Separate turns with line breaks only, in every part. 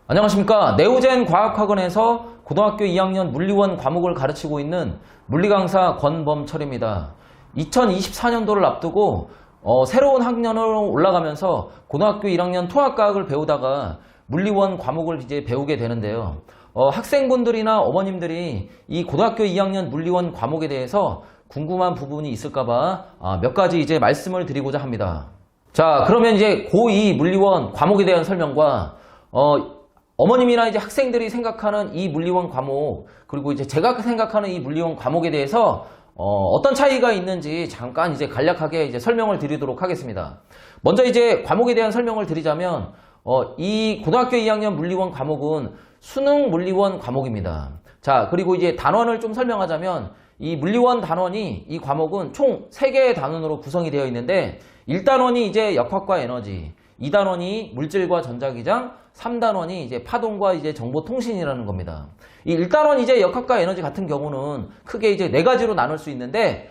안녕하십니까. 네오젠 과학학원에서 고등학교 2학년 물리원 과목을 가르치고 있는 물리강사 권범철입니다. 2024년도를 앞두고 새로운 학년으로 올라가면서 고등학교 1학년 통합과학을 배우다가 물리원 과목을 이제 배우게 되는데요. 학생분들이나 어머님들이 이 고등학교 2학년 물리원 과목에 대해서 궁금한 부분이 있을까봐 몇 가지 이제 말씀을 드리고자 합니다. 자, 그러면 이제 고2 물리원 과목에 대한 설명과 어머님이나 이제 학생들이 생각하는 이 물리원 과목, 그리고 이제 제가 생각하는 이 물리원 과목에 대해서 어떤 차이가 있는지 잠깐 이제 간략하게 이제 설명을 드리도록 하겠습니다. 먼저 이제 과목에 대한 설명을 드리자면 이 고등학교 2학년 물리원 과목은 수능 물리원 과목입니다. 자, 그리고 이제 단원을 좀 설명하자면 이 물리원 단원이 이 과목은 총 3개의 단원으로 구성이 되어 있는데 1단원이 이제 역학과 에너지, 2단원이 물질과 전자기장, 3단원이 이제 파동과 이제 정보통신이라는 겁니다. 이 1단원 이제 역학과 에너지 같은 경우는 크게 이제 4가지로 나눌 수 있는데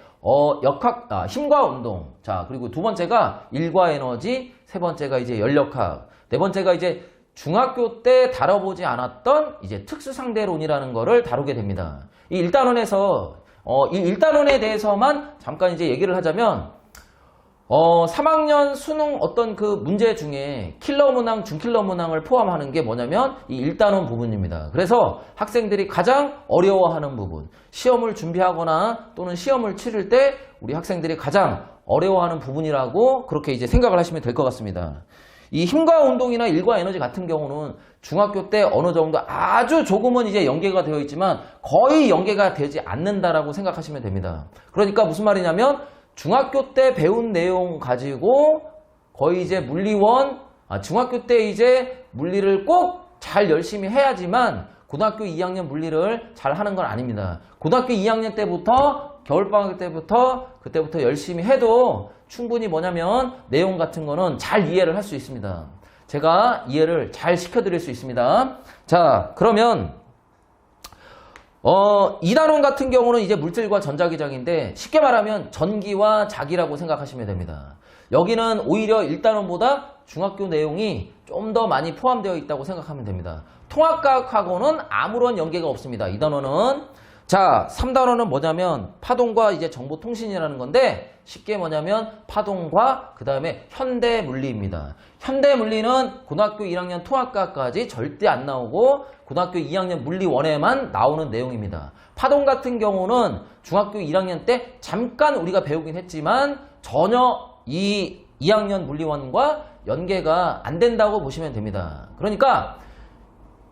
힘과 운동, 자, 그리고 두 번째가 일과 에너지, 세 번째가 이제 연력학, 네 번째가 이제 중학교 때 다뤄보지 않았던 이제 특수상대론이라는 거를 다루게 됩니다. 이 1단원에서 이 1단원에 대해서만 잠깐 이제 얘기를 하자면 3학년 수능 어떤 그 문제 중에 킬러 문항, 중킬러 문항을 포함하는 게 뭐냐면 이 1단원 부분입니다. 그래서 학생들이 가장 어려워하는 부분, 시험을 준비하거나 또는 시험을 치를 때 우리 학생들이 가장 어려워하는 부분이라고 그렇게 이제 생각을 하시면 될 것 같습니다. 이 힘과 운동이나 일과 에너지 같은 경우는 중학교 때 어느 정도 아주 조금은 이제 연계가 되어 있지만 거의 연계가 되지 않는다라고 생각하시면 됩니다. 그러니까 무슨 말이냐면 중학교 때 배운 내용 가지고 거의 이제 물리원, 중학교 때 이제 물리를 꼭 잘 열심히 해야지만 고등학교 2학년 물리를 잘 하는 건 아닙니다. 고등학교 2학년 때부터 겨울방학 때부터 그때부터 열심히 해도 충분히 뭐냐면 내용 같은 거는 잘 이해를 할 수 있습니다. 제가 이해를 잘 시켜드릴 수 있습니다. 자, 그러면 2단원 같은 경우는 이제 물질과 전자기장인데 쉽게 말하면 전기와 자기라고 생각하시면 됩니다. 여기는 오히려 1단원보다 중학교 내용이 좀 더 많이 포함되어 있다고 생각하면 됩니다. 통합과학하고는 아무런 연계가 없습니다. 2단원은. 자, 3단원은 뭐냐면 파동과 이제 정보통신이라는 건데 쉽게 뭐냐면 파동과 그 다음에 현대물리입니다. 현대물리는 고등학교 1학년 통합과학까지 절대 안 나오고 고등학교 2학년 물리원에만 나오는 내용입니다. 파동 같은 경우는 중학교 1학년 때 잠깐 우리가 배우긴 했지만 전혀 이 2학년 물리원과 연계가 안 된다고 보시면 됩니다. 그러니까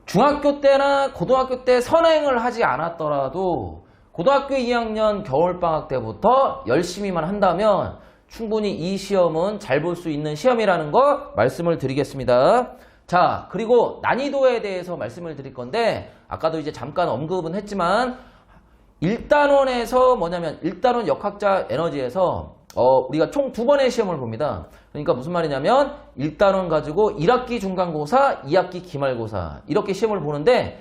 중학교 때나 고등학교 때 선행을 하지 않았더라도 고등학교 2학년 겨울방학 때부터 열심히만 한다면 충분히 이 시험은 잘 볼 수 있는 시험이라는 거 말씀을 드리겠습니다. 자, 그리고 난이도에 대해서 말씀을 드릴 건데 아까도 이제 잠깐 언급은 했지만 1단원에서 뭐냐면 1단원 역학자 에너지에서 우리가 총 2번의 시험을 봅니다. 그러니까 무슨 말이냐면 1단원 가지고 1학기 중간고사, 2학기 기말고사 이렇게 시험을 보는데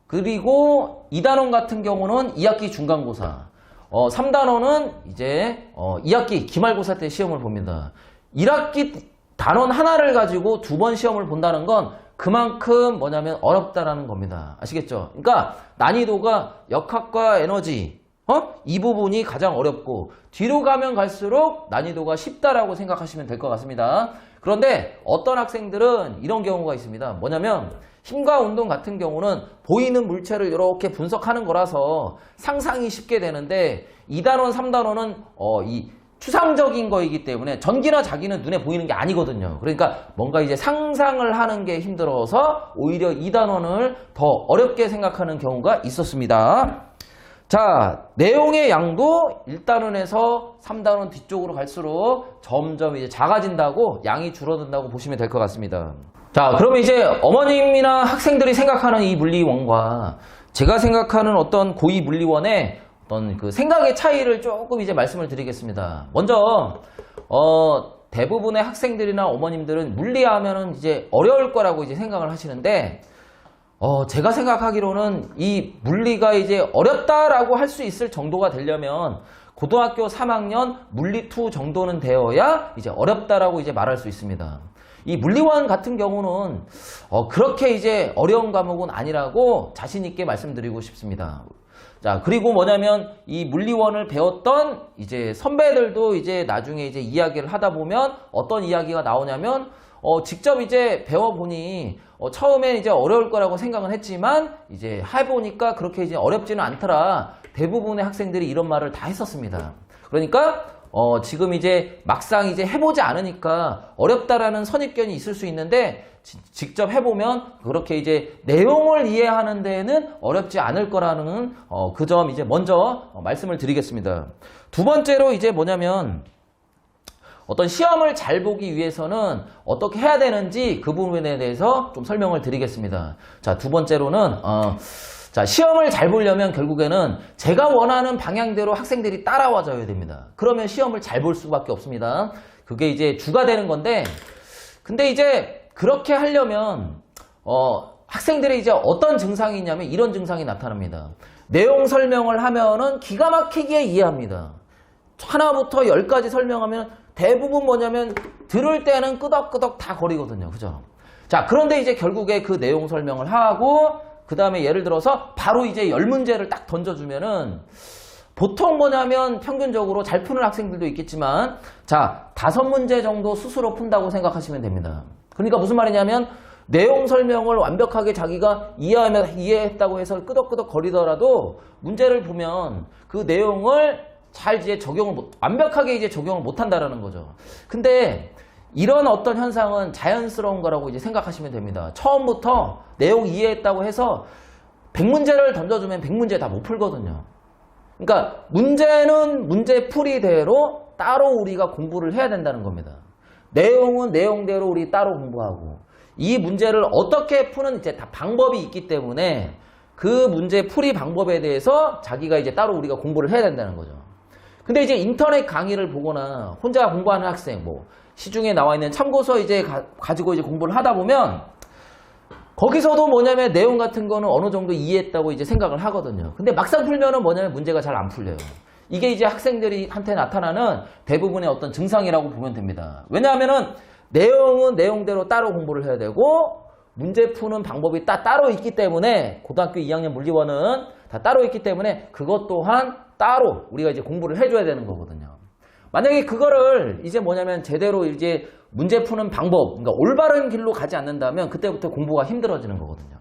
그리고 2단원 같은 경우는 2학기 중간고사 3단원은 이제 2학기 기말고사 때 시험을 봅니다. 1학기 단원 하나를 가지고 2번 시험을 본다는 건 그만큼 뭐냐면 어렵다라는 겁니다. 아시겠죠? 그러니까 난이도가 역학과 에너지 이 부분이 가장 어렵고 뒤로 가면 갈수록 난이도가 쉽다라고 생각하시면 될 것 같습니다. 그런데 어떤 학생들은 이런 경우가 있습니다. 뭐냐면 힘과 운동 같은 경우는 보이는 물체를 이렇게 분석하는 거라서 상상이 쉽게 되는데 2단원, 3단원은 이 추상적인 거이기 때문에 전기나 자기는 눈에 보이는 게 아니거든요. 그러니까 뭔가 이제 상상을 하는 게 힘들어서 오히려 2단원을 더 어렵게 생각하는 경우가 있었습니다. 자, 내용의 양도 1단원에서 3단원 뒤쪽으로 갈수록 점점 이제 작아진다고 양이 줄어든다고 보시면 될 것 같습니다. 자, 그러면 이제 어머님이나 학생들이 생각하는 이 물리원과 제가 생각하는 어떤 고2 물리원의 어떤 그 생각의 차이를 조금 이제 말씀을 드리겠습니다. 먼저 대부분의 학생들이나 어머님들은 물리하면은 이제 어려울 거라고 이제 생각을 하시는데 제가 생각하기로는 이 물리가 이제 어렵다라고 할 수 있을 정도가 되려면 고등학교 3학년 물리2 정도는 되어야 이제 어렵다라고 이제 말할 수 있습니다. 이 물리원 같은 경우는 그렇게 이제 어려운 과목은 아니라고 자신 있게 말씀드리고 싶습니다. 자, 그리고 뭐냐면 이 물리원을 배웠던 이제 선배들도 이제 나중에 이제 이야기를 하다 보면 어떤 이야기가 나오냐면 직접 이제 배워보니 처음에 이제 어려울 거라고 생각은 했지만 이제 해보니까 그렇게 이제 어렵지는 않더라. 대부분의 학생들이 이런 말을 다 했었습니다. 그러니까 지금 이제 막상 이제 해보지 않으니까 어렵다라는 선입견이 있을 수 있는데 직접 해보면 그렇게 이제 내용을 이해하는 데는 어렵지 않을 거라는 그 점 이제 먼저 말씀을 드리겠습니다. 두 번째로 이제 뭐냐면 어떤 시험을 잘 보기 위해서는 어떻게 해야 되는지 그 부분에 대해서 좀 설명을 드리겠습니다. 자, 두 번째로는 자, 시험을 잘 보려면 결국에는 제가 원하는 방향대로 학생들이 따라와줘야 됩니다. 그러면 시험을 잘 볼 수밖에 없습니다. 그게 이제 주가 되는 건데, 근데 이제 그렇게 하려면 학생들이 이제 어떤 증상이 있냐면 이런 증상이 나타납니다. 내용 설명을 하면은 기가 막히게 이해합니다. 하나부터 10까지 설명하면 대부분 뭐냐면 들을 때는 끄덕끄덕 다 거리거든요. 그죠? 자, 그런데 이제 결국에 그 내용 설명을 하고 그 다음에 예를 들어서 바로 이제 10문제를 딱 던져주면은 보통 뭐냐면 평균적으로 잘 푸는 학생들도 있겠지만 자, 5문제 정도 스스로 푼다고 생각하시면 됩니다. 그러니까 무슨 말이냐면 내용 설명을 완벽하게 자기가 이해했다고 해서 끄덕끄덕 거리더라도 문제를 보면 그 내용을 잘 이제 완벽하게 이제 적용을 못 한다라는 거죠. 근데 이런 어떤 현상은 자연스러운 거라고 이제 생각하시면 됩니다. 처음부터 내용 이해했다고 해서 100문제를 던져주면 100문제 다 못 풀거든요. 그러니까 문제는 문제풀이대로 따로 우리가 공부를 해야 된다는 겁니다. 내용은 내용대로 우리 따로 공부하고 이 문제를 어떻게 푸는 이제 다 방법이 있기 때문에 그 문제 풀이 방법에 대해서 자기가 이제 따로 우리가 공부를 해야 된다는 거죠. 근데 이제 인터넷 강의를 보거나 혼자 공부하는 학생, 시중에 나와 있는 참고서 이제 가지고 이제 공부를 하다 보면 거기서도 뭐냐면 내용 같은 거는 어느 정도 이해했다고 이제 생각을 하거든요. 근데 막상 풀면은 뭐냐면 문제가 잘 안 풀려요. 이게 이제 학생들한테 나타나는 대부분의 어떤 증상이라고 보면 됩니다. 왜냐하면은 내용은 내용대로 따로 공부를 해야 되고 문제 푸는 방법이 따로 있기 때문에 고등학교 2학년 물리원은 다 따로 있기 때문에 그것 또한 따로 우리가 이제 공부를 해줘야 되는 거거든요. 만약에 그거를 이제 뭐냐면 제대로 이제 문제 푸는 방법, 그러니까 올바른 길로 가지 않는다면 그때부터 공부가 힘들어지는 거거든요.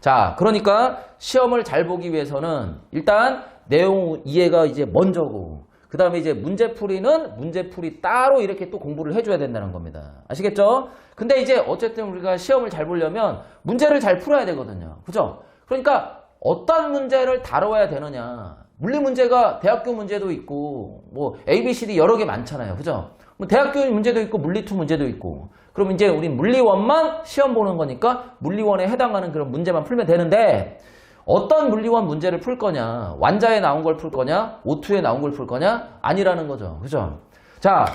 자, 그러니까 시험을 잘 보기 위해서는 일단 내용 이해가 이제 먼저고, 그 다음에 이제 문제풀이는 문제풀이 따로 이렇게 또 공부를 해줘야 된다는 겁니다. 아시겠죠? 근데 이제 어쨌든 우리가 시험을 잘 보려면 문제를 잘 풀어야 되거든요. 그죠? 그러니까 어떤 문제를 다뤄야 되느냐. 물리 문제가 대학교 문제도 있고, ABCD 여러 개 많잖아요. 그죠? 대학교 문제도 있고, 물리2 문제도 있고. 그럼 이제 우리 물리원만 시험 보는 거니까 물리원에 해당하는 그런 문제만 풀면 되는데, 어떤 물리원 문제를 풀 거냐, 완자에 나온 걸 풀 거냐, O2에 나온 걸 풀 거냐, 아니라는 거죠. 그죠? 자,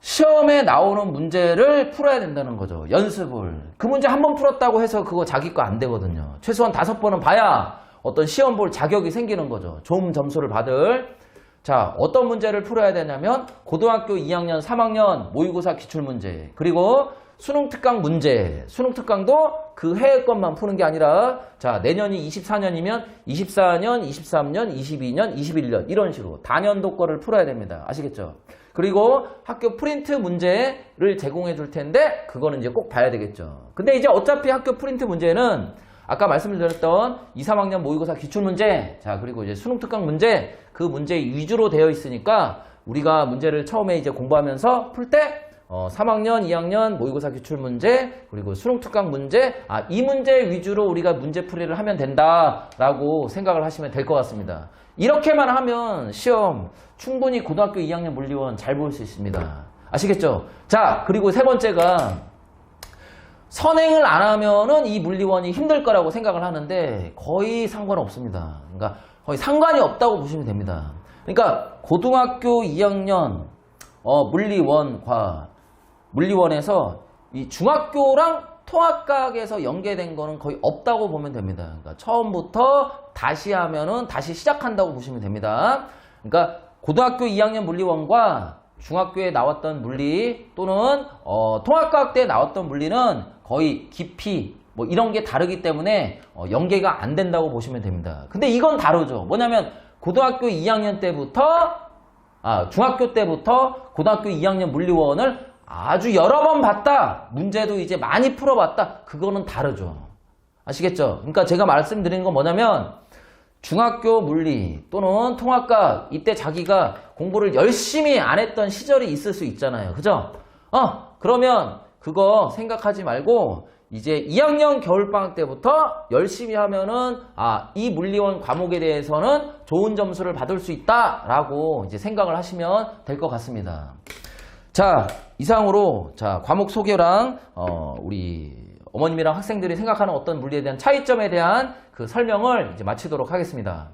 시험에 나오는 문제를 풀어야 된다는 거죠. 연습을. 그 문제 한 번 풀었다고 해서 그거 자기 거 안 되거든요. 최소한 5번은 봐야 어떤 시험 볼 자격이 생기는 거죠. 좋은 점수를 받을. 자, 어떤 문제를 풀어야 되냐면 고등학교 2학년, 3학년 모의고사 기출문제, 그리고 수능 특강 문제. 수능 특강도 그 해의 것만 푸는 게 아니라 자, 내년이 24년이면 24년, 23년, 22년, 21년 이런 식으로 다년도 거를 풀어야 됩니다. 아시겠죠? 그리고 학교 프린트 문제를 제공해 줄 텐데 그거는 이제 꼭 봐야 되겠죠. 근데 이제 어차피 학교 프린트 문제는 아까 말씀드렸던 2, 3학년 모의고사 기출문제, 자, 그리고 이제 수능 특강 문제, 그 문제 위주로 되어 있으니까 우리가 문제를 처음에 이제 공부하면서 풀 때 3학년, 2학년 모의고사 기출문제, 그리고 수능 특강 문제, 이 문제 위주로 우리가 문제풀이를 하면 된다라고 생각을 하시면 될 것 같습니다. 이렇게만 하면 시험 충분히 고등학교 2학년 물리원 잘 볼 수 있습니다. 아시겠죠? 자, 그리고 세 번째가 선행을 안 하면은 이 물리원이 힘들 거라고 생각을 하는데 거의 상관없습니다. 그러니까 거의 상관이 없다고 보시면 됩니다. 그러니까 고등학교 2학년 물리원에서 이 중학교랑 통합각에서 연계된 거는 거의 없다고 보면 됩니다. 그러니까 처음부터 다시 하면은 다시 시작한다고 보시면 됩니다. 그러니까 고등학교 2학년 물리원과 중학교에 나왔던 물리 또는 통합과학 때 나왔던 물리는 거의 깊이 뭐 이런 게 다르기 때문에 연계가 안 된다고 보시면 됩니다. 근데 이건 다르죠. 뭐냐면 고등학교 2학년 때부터 중학교 때부터 고등학교 2학년 물리원을 아주 여러 번 봤다. 문제도 이제 많이 풀어봤다. 그거는 다르죠. 아시겠죠? 그러니까 제가 말씀드리는 건 뭐냐면 중학교 물리 또는 통합과학 이때 자기가 공부를 열심히 안 했던 시절이 있을 수 있잖아요. 그죠? 그러면 그거 생각하지 말고 이제 2학년 겨울방학 때부터 열심히 하면은 이 물리원 과목에 대해서는 좋은 점수를 받을 수 있다라고 이제 생각을 하시면 될 것 같습니다. 자, 이상으로 과목 소개랑 우리 어머님이랑 학생들이 생각하는 어떤 물리에 대한 차이점에 대한 그 설명을 이제 마치도록 하겠습니다.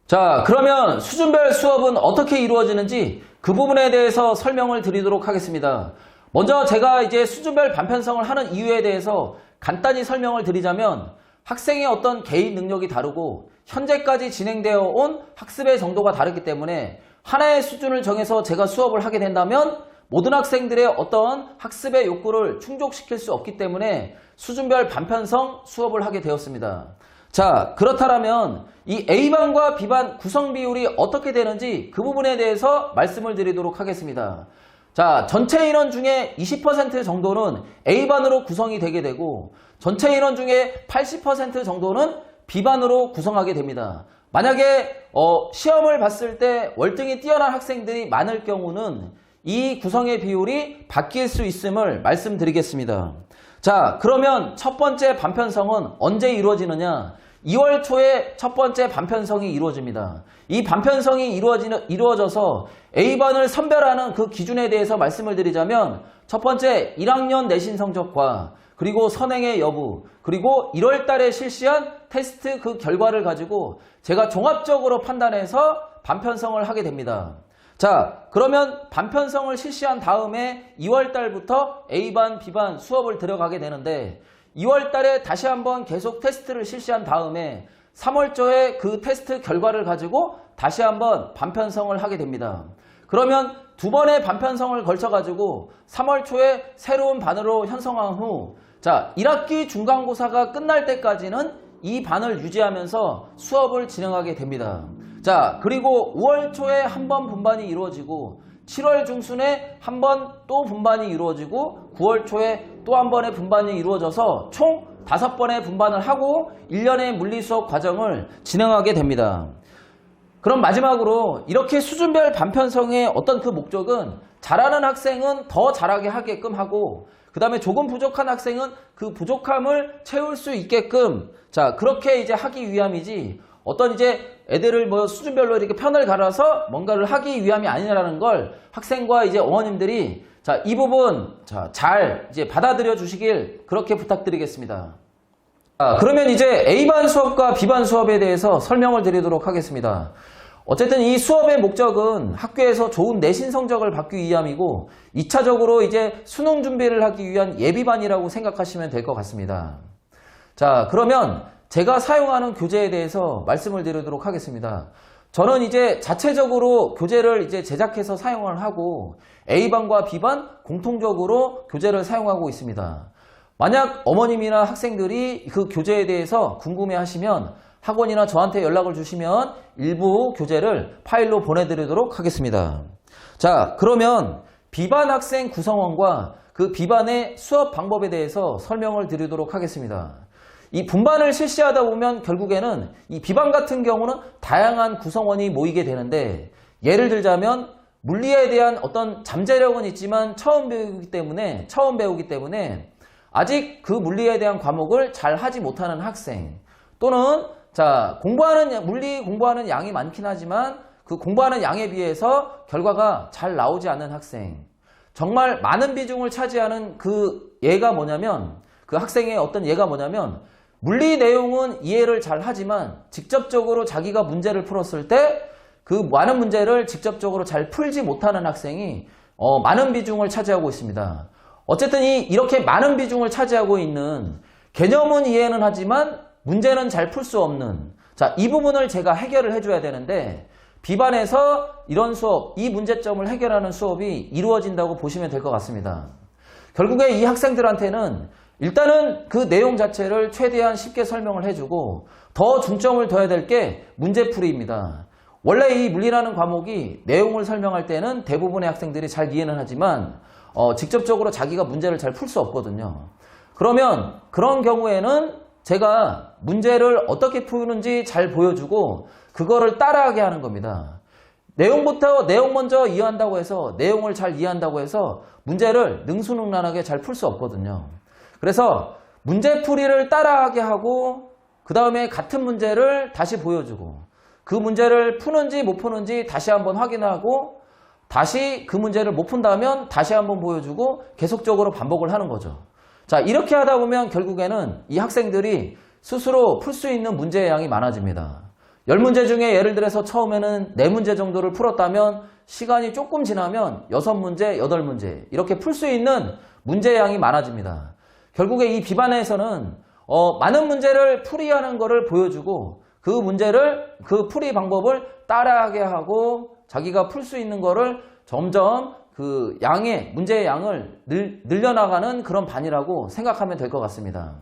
자, 그러면 수준별 수업은 어떻게 이루어지는지 그 부분에 대해서 설명을 드리도록 하겠습니다. 먼저 제가 이제 수준별 반편성을 하는 이유에 대해서 간단히 설명을 드리자면 학생의 어떤 개인 능력이 다르고 현재까지 진행되어 온 학습의 정도가 다르기 때문에 하나의 수준을 정해서 제가 수업을 하게 된다면 모든 학생들의 어떤 학습의 욕구를 충족시킬 수 없기 때문에 수준별 반편성 수업을 하게 되었습니다. 자, 그렇다면 이 A반과 B반 구성 비율이 어떻게 되는지 그 부분에 대해서 말씀을 드리도록 하겠습니다. 자, 전체 인원 중에 20% 정도는 A반으로 구성이 되게 되고 전체 인원 중에 80% 정도는 B반으로 구성하게 됩니다. 만약에 시험을 봤을 때 월등히 뛰어난 학생들이 많을 경우는 이 구성의 비율이 바뀔 수 있음을 말씀드리겠습니다. 자, 그러면 첫 번째 반편성은 언제 이루어지느냐? 2월 초에 첫 번째 반편성이 이루어집니다. 이 반편성이 이루어져서 A반을 선별하는 그 기준에 대해서 말씀을 드리자면 첫 번째 1학년 내신 성적과 그리고 선행의 여부 그리고 1월 달에 실시한 테스트 그 결과를 가지고 제가 종합적으로 판단해서 반편성을 하게 됩니다. 자, 그러면 반편성을 실시한 다음에 2월 달부터 A반, B반 수업을 들어가게 되는데 2월 달에 다시 한번 계속 테스트를 실시한 다음에 3월 초에 그 테스트 결과를 가지고 다시 한번 반편성을 하게 됩니다. 그러면 두 번의 반편성을 걸쳐가지고 3월 초에 새로운 반으로 형성한 후 자, 1학기 중간고사가 끝날 때까지는 이 반을 유지하면서 수업을 진행하게 됩니다. 자, 그리고 5월 초에 한 번 분반이 이루어지고 7월 중순에 한 번 또 분반이 이루어지고 9월 초에 또 한 번의 분반이 이루어져서 총 5번의 분반을 하고 1년의 물리수업 과정을 진행하게 됩니다. 그럼 마지막으로 이렇게 수준별 반편성의 어떤 그 목적은 잘하는 학생은 더 잘하게 하게끔 하고 그 다음에 조금 부족한 학생은 그 부족함을 채울 수 있게끔 자, 그렇게 이제 하기 위함이지 어떤 이제 애들을 뭐 수준별로 이렇게 편을 갈아서 뭔가를 하기 위함이 아니라는 걸 학생과 이제 어머님들이 자, 이 부분 잘 이제 받아들여 주시길 그렇게 부탁드리겠습니다. 그러면 이제 A반 수업과 B반 수업에 대해서 설명을 드리도록 하겠습니다. 어쨌든 이 수업의 목적은 학교에서 좋은 내신 성적을 받기 위함이고 2차적으로 이제 수능 준비를 하기 위한 예비반이라고 생각하시면 될 것 같습니다. 자, 그러면 제가 사용하는 교재에 대해서 말씀을 드리도록 하겠습니다. 저는 이제 자체적으로 교재를 이제 제작해서 사용을 하고 A반과 B반 공통적으로 교재를 사용하고 있습니다. 만약 어머님이나 학생들이 그 교재에 대해서 궁금해 하시면 학원이나 저한테 연락을 주시면 일부 교재를 파일로 보내드리도록 하겠습니다. 자, 그러면 B반 학생 구성원과 그 B반의 수업 방법에 대해서 설명을 드리도록 하겠습니다. 이 분반을 실시하다 보면 결국에는 이 B반 같은 경우는 다양한 구성원이 모이게 되는데 예를 들자면 물리에 대한 어떤 잠재력은 있지만 처음 배우기 때문에 아직 그 물리에 대한 과목을 잘 하지 못하는 학생 또는 자, 물리 공부하는 양이 많긴 하지만 그 공부하는 양에 비해서 결과가 잘 나오지 않는 학생. 정말 많은 비중을 차지하는 그 예가 뭐냐면 그 학생의 어떤 예가 뭐냐면 물리 내용은 이해를 잘 하지만 직접적으로 자기가 문제를 풀었을 때 그 많은 문제를 직접적으로 잘 풀지 못하는 학생이 많은 비중을 차지하고 있습니다. 어쨌든 이렇게 많은 비중을 차지하고 있는 개념은 이해는 하지만 문제는 잘 풀 수 없는 자, 이 부분을 제가 해결을 해줘야 되는데 B반에서 이런 수업, 이 문제점을 해결하는 수업이 이루어진다고 보시면 될 것 같습니다. 결국에 이 학생들한테는 일단은 그 내용 자체를 최대한 쉽게 설명을 해주고 더 중점을 둬야 될 게 문제풀이입니다. 원래 이 물리라는 과목이 내용을 설명할 때는 대부분의 학생들이 잘 이해는 하지만 직접적으로 자기가 문제를 잘 풀 수 없거든요. 그러면 그런 경우에는 제가 문제를 어떻게 푸는지 잘 보여주고 그거를 따라하게 하는 겁니다. 내용 먼저 이해한다고 해서 내용을 잘 이해한다고 해서 문제를 능수능란하게 잘 풀 수 없거든요. 그래서 문제풀이를 따라하게 하고 그 다음에 같은 문제를 다시 보여주고 그 문제를 푸는지 못 푸는지 다시 한번 확인하고 다시 그 문제를 못 푼다면 다시 한번 보여주고 계속적으로 반복을 하는 거죠. 자, 이렇게 하다 보면 결국에는 이 학생들이 스스로 풀 수 있는 문제의 양이 많아집니다. 10문제 중에 예를 들어서 처음에는 4문제 정도를 풀었다면 시간이 조금 지나면 6문제, 8문제 이렇게 풀 수 있는 문제의 양이 많아집니다. 결국에 이 B반에서는 많은 문제를 풀이하는 것을 보여주고 그 문제를 그 풀이 방법을 따라하게 하고 자기가 풀 수 있는 거를 점점 그 문제의 양을 늘려나가는 그런 반이라고 생각하면 될 것 같습니다.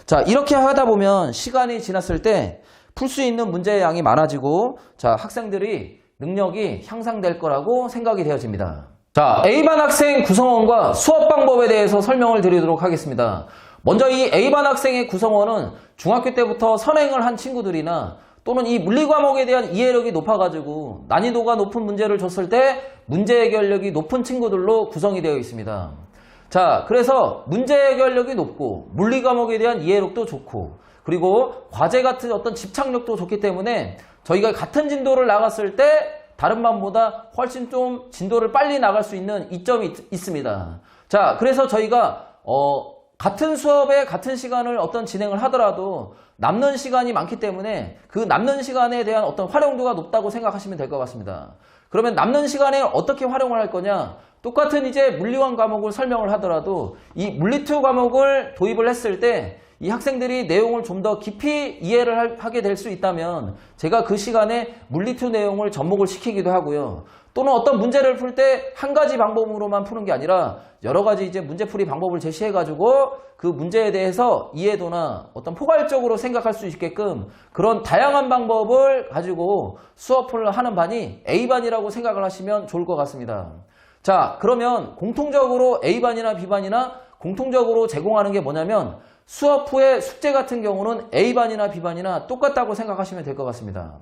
자, 이렇게 하다 보면 시간이 지났을 때 풀 수 있는 문제의 양이 많아지고 자, 학생들이 능력이 향상될 거라고 생각이 되어집니다. 자, A반 학생 구성원과 수업 방법에 대해서 설명을 드리도록 하겠습니다. 먼저 이 A반 학생의 구성원은 중학교 때부터 선행을 한 친구들이나 또는 이 물리 과목에 대한 이해력이 높아가지고 난이도가 높은 문제를 줬을 때 문제 해결력이 높은 친구들로 구성이 되어 있습니다. 자, 그래서 문제 해결력이 높고 물리 과목에 대한 이해력도 좋고 그리고 과제 같은 어떤 집착력도 좋기 때문에 저희가 같은 진도를 나갔을 때 다른 반보다 훨씬 좀 진도를 빨리 나갈 수 있는 이점이 있습니다. 자, 그래서 저희가 같은 수업에 같은 시간을 어떤 진행을 하더라도 남는 시간이 많기 때문에 그 남는 시간에 대한 어떤 활용도가 높다고 생각하시면 될 것 같습니다. 그러면 남는 시간에 어떻게 활용을 할 거냐? 똑같은 이제 물리1 과목을 설명을 하더라도 이 물리2 과목을 도입을 했을 때 이 학생들이 내용을 좀 더 깊이 이해를 하게 될 수 있다면 제가 그 시간에 물리2 내용을 접목을 시키기도 하고요. 또는 어떤 문제를 풀 때 한 가지 방법으로만 푸는 게 아니라 여러 가지 이제 문제풀이 방법을 제시해가지고 그 문제에 대해서 이해도나 어떤 포괄적으로 생각할 수 있게끔 그런 다양한 방법을 가지고 수업을 하는 반이 A반이라고 생각을 하시면 좋을 것 같습니다. 자, 그러면 공통적으로 A반이나 B반이나 공통적으로 제공하는 게 뭐냐면 수업 후에 숙제 같은 경우는 A반이나 B반이나 똑같다고 생각하시면 될 것 같습니다.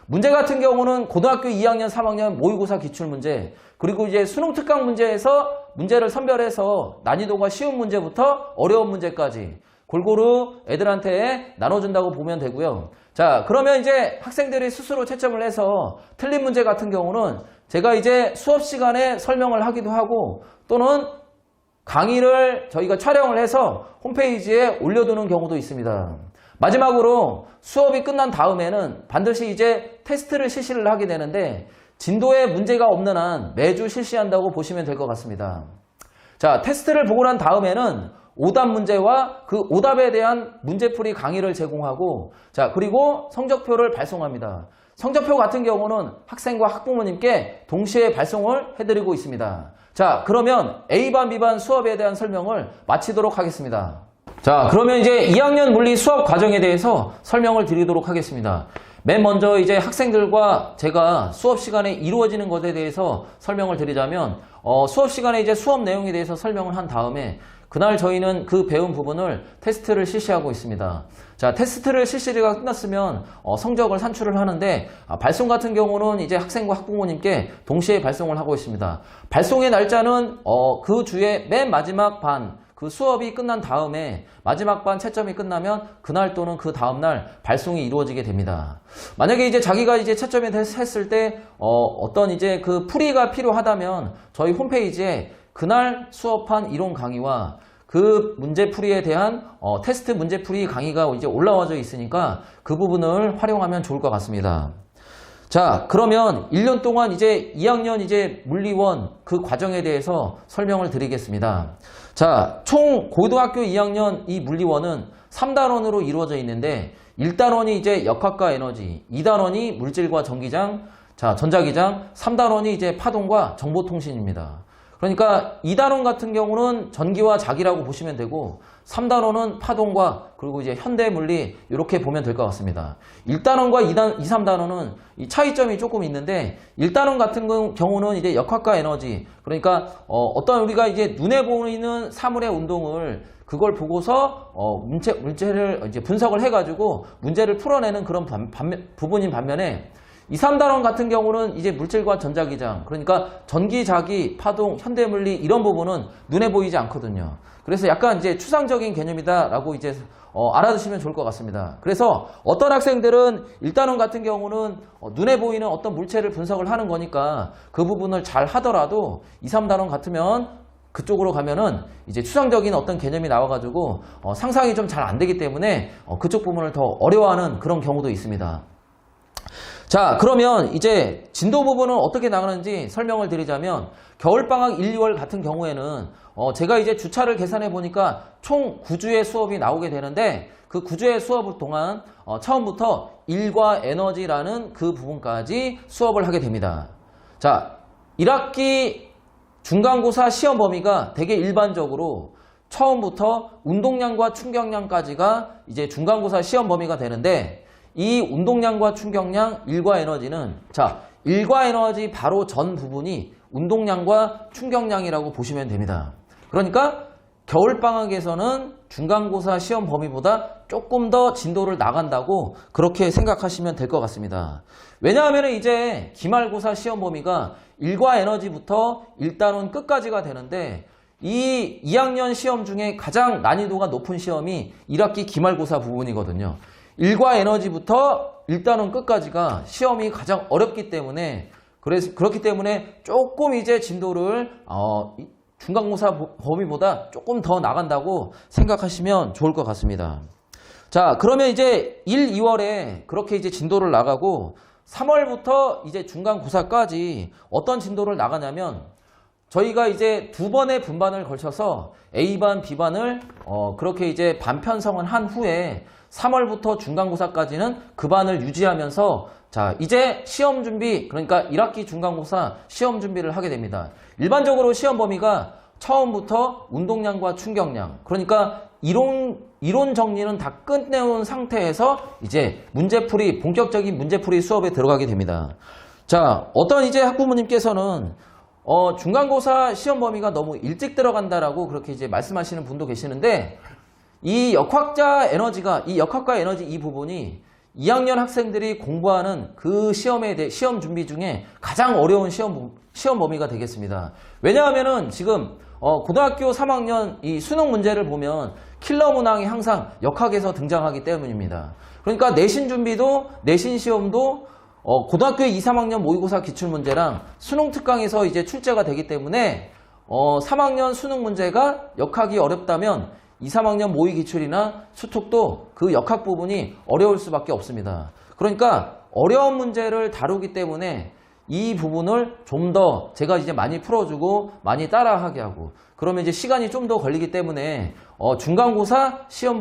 문제 같은 경우는 고등학교 2학년, 3학년 모의고사 기출문제 그리고 이제 수능 특강 문제에서 문제를 선별해서 난이도가 쉬운 문제부터 어려운 문제까지 골고루 애들한테 나눠준다고 보면 되고요. 자, 그러면 이제 학생들이 스스로 채점을 해서 틀린 문제 같은 경우는 제가 이제 수업 시간에 설명을 하기도 하고 또는 강의를 저희가 촬영을 해서 홈페이지에 올려두는 경우도 있습니다. 마지막으로 수업이 끝난 다음에는 반드시 이제 테스트를 실시를 하게 되는데 진도에 문제가 없는 한 매주 실시한다고 보시면 될 것 같습니다. 자, 테스트를 보고 난 다음에는 오답 문제와 그 오답에 대한 문제풀이 강의를 제공하고 자, 그리고 성적표를 발송합니다. 성적표 같은 경우는 학생과 학부모님께 동시에 발송을 해드리고 있습니다. 자, 그러면 A반, B반 수업에 대한 설명을 마치도록 하겠습니다. 자, 그러면 이제 2학년 물리 수업 과정에 대해서 설명을 드리도록 하겠습니다. 맨 먼저 이제 학생들과 제가 수업 시간에 이루어지는 것에 대해서 설명을 드리자면 수업 시간에 이제 수업 내용에 대해서 설명을 한 다음에 그날 저희는 그 배운 부분을 테스트를 실시하고 있습니다. 자, 테스트를 실시가 끝났으면 성적을 산출을 하는데 발송 같은 경우는 이제 학생과 학부모님께 동시에 발송을 하고 있습니다. 발송의 날짜는 그 주에 맨 마지막 반 그 수업이 끝난 다음에 마지막 반 채점이 끝나면 그날 또는 그 다음날 발송이 이루어지게 됩니다. 만약에 이제 자기가 이제 채점이 했을 때 어떤 이제 그 풀이가 필요하다면 저희 홈페이지에 그날 수업한 이론 강의와 그 문제풀이에 대한 테스트 문제풀이 강의가 이제 올라와져 있으니까 그 부분을 활용하면 좋을 것 같습니다. 자, 그러면 1년 동안 이제 2학년 이제 물리1 그 과정에 대해서 설명을 드리겠습니다. 자, 총 고등학교 2학년 이 물리1은 3단원으로 이루어져 있는데 1단원이 이제 역학과 에너지, 2단원이 물질과 전기장, 자, 전자기장. 3단원이 이제 파동과 정보통신입니다. 그러니까 2단원 같은 경우는 전기와 자기라고 보시면 되고 3단원은 파동과 그리고 이제 현대물리 이렇게 보면 될 것 같습니다. 1단원과 2, 3단원은 이 차이점이 조금 있는데 1단원 같은 경우는 이제 역학과 에너지 그러니까 어떤 우리가 이제 눈에 보이는 사물의 운동을 그걸 보고서 문제를 이제 분석을 해가지고 문제를 풀어내는 그런 부분인 반면에 2, 3단원 같은 경우는 이제 물질과 전자기장 그러니까 전기, 자기, 파동, 현대물리 이런 부분은 눈에 보이지 않거든요. 그래서 약간 이제 추상적인 개념이다라고 이제 알아두시면 좋을 것 같습니다. 그래서 어떤 학생들은 1단원 같은 경우는 눈에 보이는 어떤 물체를 분석을 하는 거니까 그 부분을 잘 하더라도 2, 3단원 같으면 그쪽으로 가면은 이제 추상적인 어떤 개념이 나와가지고 상상이 좀 잘 안 되기 때문에 그쪽 부분을 더 어려워하는 그런 경우도 있습니다. 자, 그러면 이제 진도 부분은 어떻게 나가는지 설명을 드리자면 겨울방학 1, 2월 같은 경우에는 제가 이제 주차를 계산해 보니까 총 9주의 수업이 나오게 되는데 그 9주의 수업을 동안 처음부터 일과 에너지라는 그 부분까지 수업을 하게 됩니다. 자, 1학기 중간고사 시험 범위가 되게 일반적으로 처음부터 운동량과 충격량까지가 이제 중간고사 시험 범위가 되는데 이 운동량과 충격량, 일과 에너지는 자, 일과 에너지 바로 전 부분이 운동량과 충격량이라고 보시면 됩니다. 그러니까 겨울방학에서는 중간고사 시험 범위보다 조금 더 진도를 나간다고 그렇게 생각하시면 될 것 같습니다. 왜냐하면 이제 기말고사 시험 범위가 일과 에너지부터 1단원 끝까지가 되는데 이 2학년 시험 중에 가장 난이도가 높은 시험이 1학기 기말고사 부분이거든요. 일과 에너지부터 1단원 끝까지가 시험이 가장 어렵기 때문에 그렇기 때문에 조금 이제 진도를 중간고사 범위보다 조금 더 나간다고 생각하시면 좋을 것 같습니다. 자, 그러면 이제 1, 2월에 그렇게 이제 진도를 나가고 3월부터 이제 중간고사까지 어떤 진도를 나가냐면 저희가 이제 두 번의 분반을 걸쳐서 A반, B반을 그렇게 이제 반 편성을 한 후에 3월부터 중간고사까지는 그 반을 유지하면서 자, 이제 시험 준비, 그러니까 1학기 중간고사 시험 준비를 하게 됩니다. 일반적으로 시험 범위가 처음부터 운동량과 충격량, 그러니까 이론 정리는 다 끝내온 상태에서 이제 문제풀이, 본격적인 문제풀이 수업에 들어가게 됩니다. 자, 어떤 이제 학부모님께서는 중간고사 시험 범위가 너무 일찍 들어간다라고 그렇게 이제 말씀하시는 분도 계시는데 이 역학과 에너지 이 부분이 2학년 학생들이 공부하는 그 시험 준비 중에 가장 어려운 시험 범위가 되겠습니다. 왜냐하면은 지금 고등학교 3학년 이 수능 문제를 보면 킬러 문항이 항상 역학에서 등장하기 때문입니다. 그러니까 내신 시험도 고등학교 2, 3학년 모의고사 기출문제랑 수능 특강에서 이제 출제가 되기 때문에 3학년 수능 문제가 역학이 어렵다면 2, 3학년 모의 기출이나 수특도 그 역학 부분이 어려울 수밖에 없습니다. 그러니까 어려운 문제를 다루기 때문에 이 부분을 좀 더 제가 이제 많이 풀어주고 많이 따라하게 하고 그러면 이제 시간이 좀 더 걸리기 때문에 중간고사 시험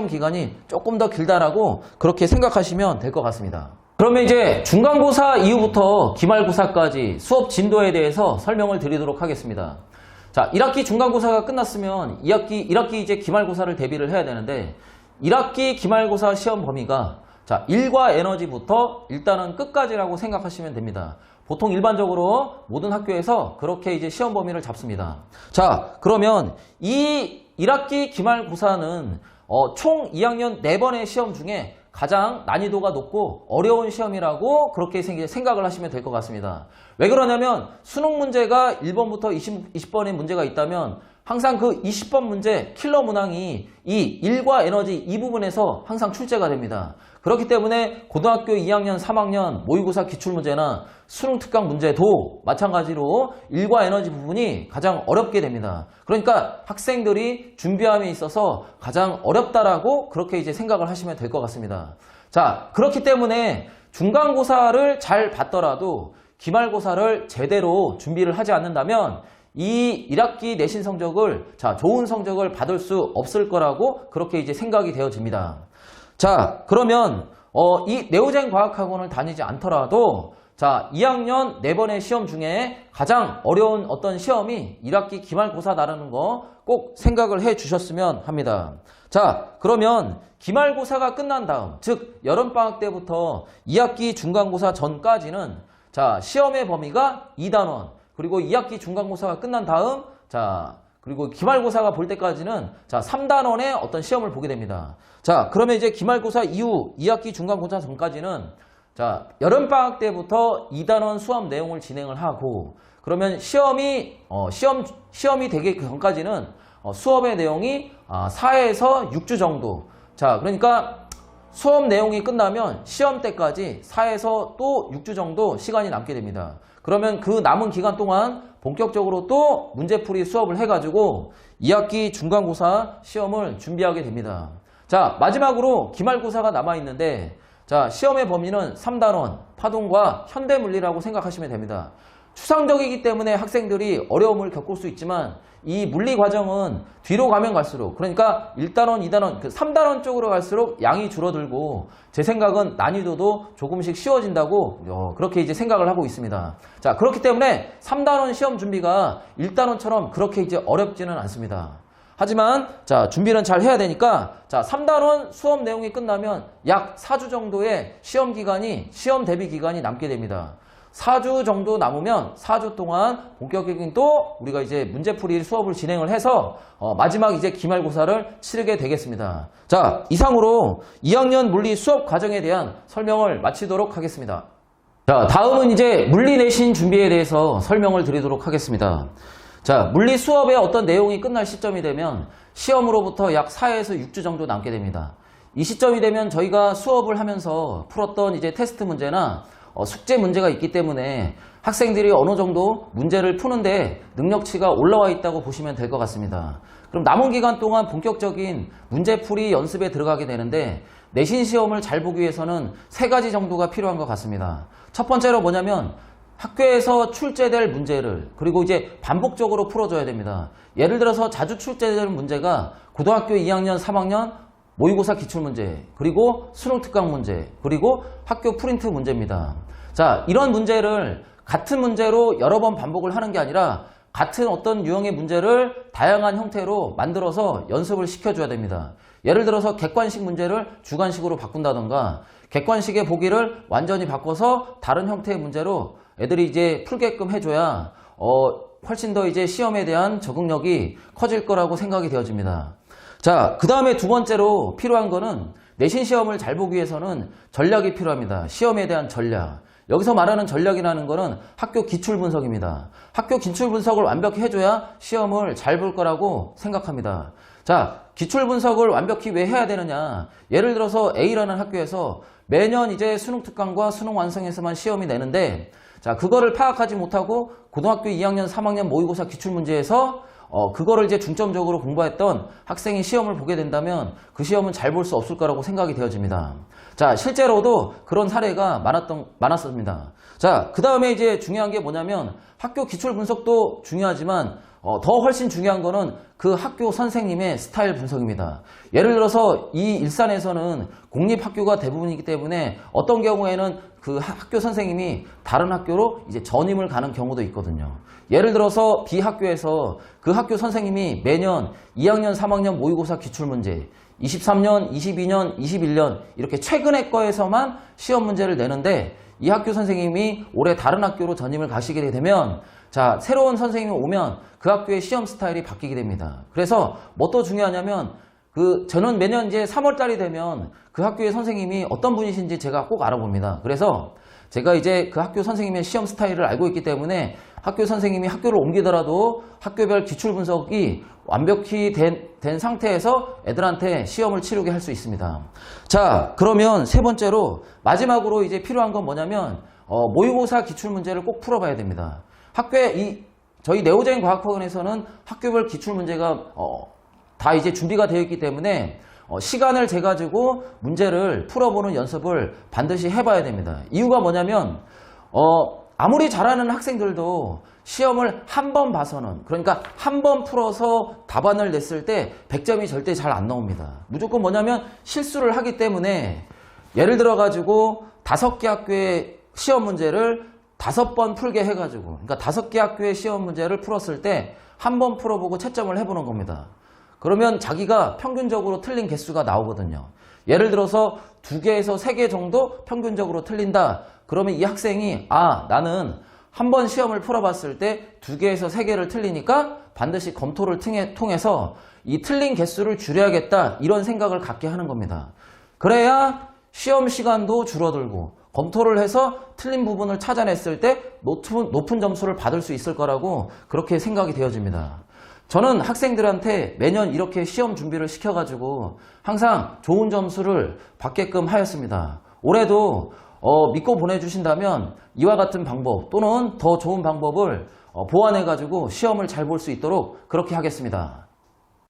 기간이 조금 더 길다라고 그렇게 생각하시면 될 것 같습니다. 그러면 이제 중간고사 이후부터 기말고사까지 수업 진도에 대해서 설명을 드리도록 하겠습니다. 자, 1학기 중간고사가 끝났으면 1학기 이제 기말고사를 대비를 해야 되는데 1학기 기말고사 시험 범위가 자, 일과 에너지부터 일단은 끝까지라고 생각하시면 됩니다. 보통 일반적으로 모든 학교에서 그렇게 이제 시험 범위를 잡습니다. 자, 그러면 이 1학기 기말고사는 총 2학년 4번의 시험 중에 가장 난이도가 높고 어려운 시험이라고 그렇게 생각을 하시면 될 것 같습니다. 왜 그러냐면 수능 문제가 1번부터 20번의 문제가 있다면 항상 그 20번 문제 킬러 문항이 이 일과 에너지 이 부분에서 항상 출제가 됩니다. 그렇기 때문에 고등학교 2학년, 3학년 모의고사 기출문제나 수능 특강 문제도 마찬가지로 일과 에너지 부분이 가장 어렵게 됩니다. 그러니까 학생들이 준비함에 있어서 가장 어렵다라고 그렇게 이제 생각을 하시면 될 것 같습니다. 자, 그렇기 때문에 중간고사를 잘 봤더라도 기말고사를 제대로 준비를 하지 않는다면 이 1학기 내신 성적을 좋은 성적을 받을 수 없을 거라고 그렇게 이제 생각이 되어집니다. 자, 그러면 이 네오젠 과학학원을 다니지 않더라도 자, 2학년 4번의 시험 중에 가장 어려운 어떤 시험이 1학기 기말고사 나라는 거 꼭 생각을 해 주셨으면 합니다. 자, 그러면 기말고사가 끝난 다음, 즉 여름방학 때부터 2학기 중간고사 전까지는 자, 시험의 범위가 2단원, 그리고 2학기 중간고사가 끝난 다음, 자, 그리고 기말고사가 볼 때까지는 자, 3단원의 어떤 시험을 보게 됩니다. 자, 그러면 이제 기말고사 이후 2학기 중간고사 전까지는 자, 여름방학 때부터 2단원 수업 내용을 진행을 하고, 그러면 시험이 되기 전까지는 수업의 내용이 4에서 6주 정도. 자, 그러니까 수업 내용이 끝나면 시험 때까지 4에서 또 6주 정도 시간이 남게 됩니다. 그러면 그 남은 기간 동안 본격적으로 또 문제풀이 수업을 해가지고 2학기 중간고사 시험을 준비하게 됩니다. 자, 마지막으로 기말고사가 남아있는데, 자, 시험의 범위는 3단원, 파동과 현대물리라고 생각하시면 됩니다. 추상적이기 때문에 학생들이 어려움을 겪을 수 있지만 이 물리 과정은 뒤로 가면 갈수록, 그러니까 1단원, 2단원, 3단원 쪽으로 갈수록 양이 줄어들고 제 생각은 난이도도 조금씩 쉬워진다고 그렇게 이제 생각을 하고 있습니다. 자, 그렇기 때문에 3단원 시험 준비가 1단원처럼 그렇게 이제 어렵지는 않습니다. 하지만 자, 준비는 잘 해야 되니까 자, 3단원 수업 내용이 끝나면 약 4주 정도의 시험 대비 기간이 남게 됩니다. 4주 정도 남으면 4주 동안 본격적인 또 우리가 이제 문제풀이 수업을 진행을 해서 마지막 이제 기말고사를 치르게 되겠습니다. 자, 이상으로 2학년 물리 수업 과정에 대한 설명을 마치도록 하겠습니다. 자, 다음은 이제 물리 내신 준비에 대해서 설명을 드리도록 하겠습니다. 자, 물리 수업의 어떤 내용이 끝날 시점이 되면 시험으로부터 약 4에서 6주 정도 남게 됩니다. 이 시점이 되면 저희가 수업을 하면서 풀었던 이제 테스트 문제나 숙제 문제가 있기 때문에 학생들이 어느 정도 문제를 푸는데 능력치가 올라와 있다고 보시면 될 것 같습니다. 그럼 남은 기간 동안 본격적인 문제풀이 연습에 들어가게 되는데, 내신 시험을 잘 보기 위해서는 3가지 정도가 필요한 것 같습니다. 첫 번째로 뭐냐면 학교에서 출제될 문제를 그리고 이제 반복적으로 풀어줘야 됩니다. 예를 들어서 자주 출제되는 문제가 고등학교 2학년, 3학년 모의고사 기출문제, 그리고 수능 특강 문제, 그리고 학교 프린트 문제입니다. 자, 이런 문제를 같은 문제로 여러 번 반복을 하는 게 아니라 같은 어떤 유형의 문제를 다양한 형태로 만들어서 연습을 시켜줘야 됩니다. 예를 들어서 객관식 문제를 주관식으로 바꾼다던가, 객관식의 보기를 완전히 바꿔서 다른 형태의 문제로 애들이 이제 풀게끔 해줘야 훨씬 더 이제 시험에 대한 적응력이 커질 거라고 생각이 되어집니다. 자, 그 다음에 두 번째로 필요한 거는 내신 시험을 잘 보기 위해서는 전략이 필요합니다. 시험에 대한 전략. 여기서 말하는 전략이라는 거는 학교 기출 분석입니다. 학교 기출 분석을 완벽히 해줘야 시험을 잘 볼 거라고 생각합니다. 자, 기출 분석을 완벽히 왜 해야 되느냐. 예를 들어서 A라는 학교에서 매년 이제 수능 특강과 수능 완성에서만 시험이 내는데, 자, 그거를 파악하지 못하고 고등학교 2학년, 3학년 모의고사 기출문제에서 그거를 이제 중점적으로 공부했던 학생이 시험을 보게 된다면 그 시험은 잘 볼 수 없을 거라고 생각이 되어집니다. 자, 실제로도 그런 사례가 많았습니다. 자, 그 다음에 이제 중요한 게 뭐냐면 학교 기출 분석도 중요하지만 더 훨씬 중요한 거는 그 학교 선생님의 스타일 분석입니다. 예를 들어서 이 일산에서는 공립학교가 대부분이기 때문에 어떤 경우에는 그 학교 선생님이 다른 학교로 이제 전임을 가는 경우도 있거든요. 예를 들어서 B 학교에서 그 학교 선생님이 매년 2학년, 3학년 모의고사 기출문제 23년, 22년, 21년 이렇게 최근의 거에서만 시험 문제를 내는데, 이 학교 선생님이 올해 다른 학교로 전임을 가시게 되면 자, 새로운 선생님이 오면 그 학교의 시험 스타일이 바뀌게 됩니다. 그래서 뭐 또 중요하냐면 저는 매년 이제 3월달이 되면 그 학교의 선생님이 어떤 분이신지 제가 꼭 알아봅니다. 그래서 제가 이제 그 학교 선생님의 시험 스타일을 알고 있기 때문에 학교 선생님이 학교를 옮기더라도 학교별 기출 분석이 완벽히 된 상태에서 애들한테 시험을 치르게 할 수 있습니다. 자, 그러면 세 번째로 마지막으로 이제 필요한 건 뭐냐면 모의고사 기출 문제를 꼭 풀어봐야 됩니다. 저희 네오제인 과학학원에서는 학교별 기출 문제가 다 이제 준비가 되어 있기 때문에 시간을 재가지고 문제를 풀어보는 연습을 반드시 해봐야 됩니다. 이유가 뭐냐면 아무리 잘하는 학생들도 시험을 한 번 봐서는, 그러니까 한 번 풀어서 답안을 냈을 때 100점이 절대 잘 안 나옵니다. 무조건 뭐냐면 실수를 하기 때문에, 예를 들어 가지고 5개 학교의 시험 문제를 5번 풀게 해가지고, 그러니까 5개 학교의 시험 문제를 풀었을 때 한 번 풀어보고 채점을 해보는 겁니다. 그러면 자기가 평균적으로 틀린 개수가 나오거든요. 예를 들어서 2개에서 3개 정도 평균적으로 틀린다. 그러면 이 학생이 나는 한 번 시험을 풀어봤을 때 2개에서 3개를 틀리니까 반드시 검토를 통해서 이 틀린 개수를 줄여야겠다. 이런 생각을 갖게 하는 겁니다. 그래야 시험 시간도 줄어들고 검토를 해서 틀린 부분을 찾아냈을 때 높은 점수를 받을 수 있을 거라고 그렇게 생각이 되어집니다. 저는 학생들한테 매년 이렇게 시험 준비를 시켜가지고 항상 좋은 점수를 받게끔 하였습니다. 올해도 믿고 보내주신다면 이와 같은 방법 또는 더 좋은 방법을 보완해가지고 시험을 잘 볼 수 있도록 그렇게 하겠습니다.